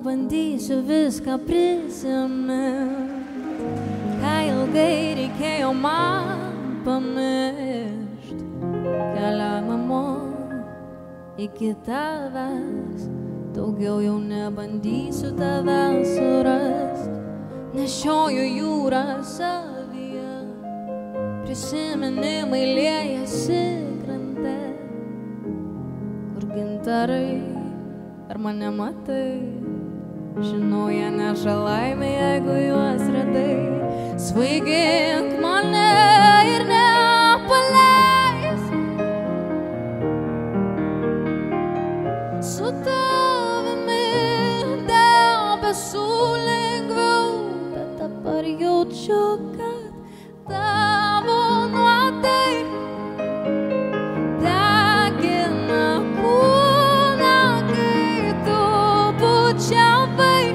bandysiu viską prisimint, ką ilgai reikėjo man pamiršt. Kelią namo iki tavęs, daugiau jau nebandysiu tavęs surast. Nešioju jūrą savyje, prisiminimai liejasi krante. Kur gintarai, ar mane matai? Žinau, jie neša laimę, jeigu juos radai. Svaigink mane ir nepaleis. Su tavimi debesų lengviau, bet dabar jaučiu, kad tavo nuodai degina kūną, kai tu bučiavai.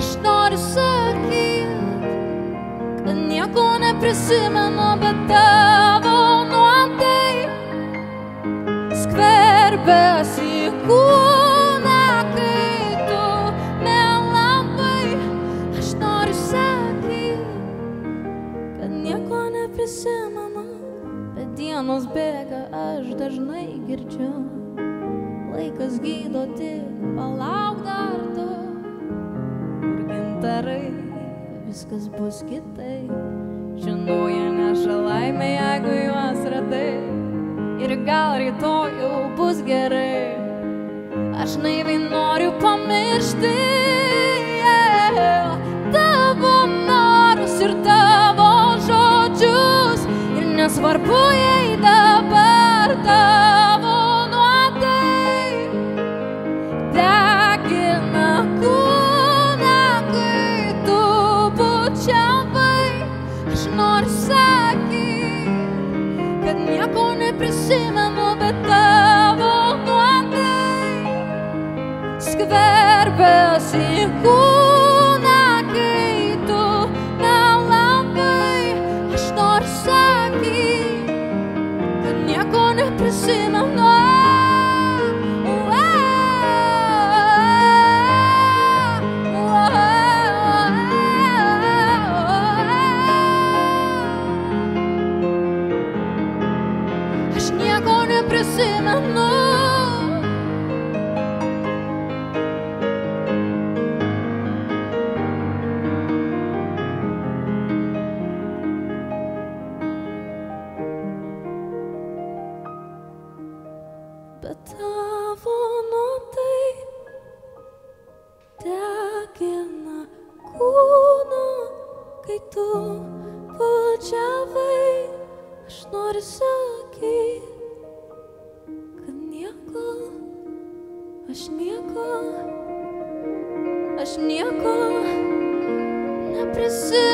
Aš noriu sakyt, kad nieko neprisimenu, bet tavo nuodai skverbiasi į kūną, kai tu nelabai. Aš noriu sakyt, kad nieko neprisimenu, bet dienos bėga, aš dažnai girdžiu. Laikas gydo, tik palauk dar tu. Kur gintarai, viskas bus kitaip. Žinau, jie neša laimę, jeigu juos radai. Ir gal rytoj jau bus gerai. Aš naiviai noriu pamiršti tavo norus ir tavo žodžius. Ir nesvarbu, jei dabar tavo nuodai degina kūną, kai tu bučiavai. Aš noriu sakyt, kad nieko neprisimenu, bet tavo nuodai skverbiasi į kūną, kai tu nelabai. Aš noriu sakyt, kad nieko neprisimenu. Aš nieko neprisimenu. Bet tavo nuodai degina kūną, kai tu bučiavai. Aš noriu sakyt, kad nieko, aš nieko neprisimenu.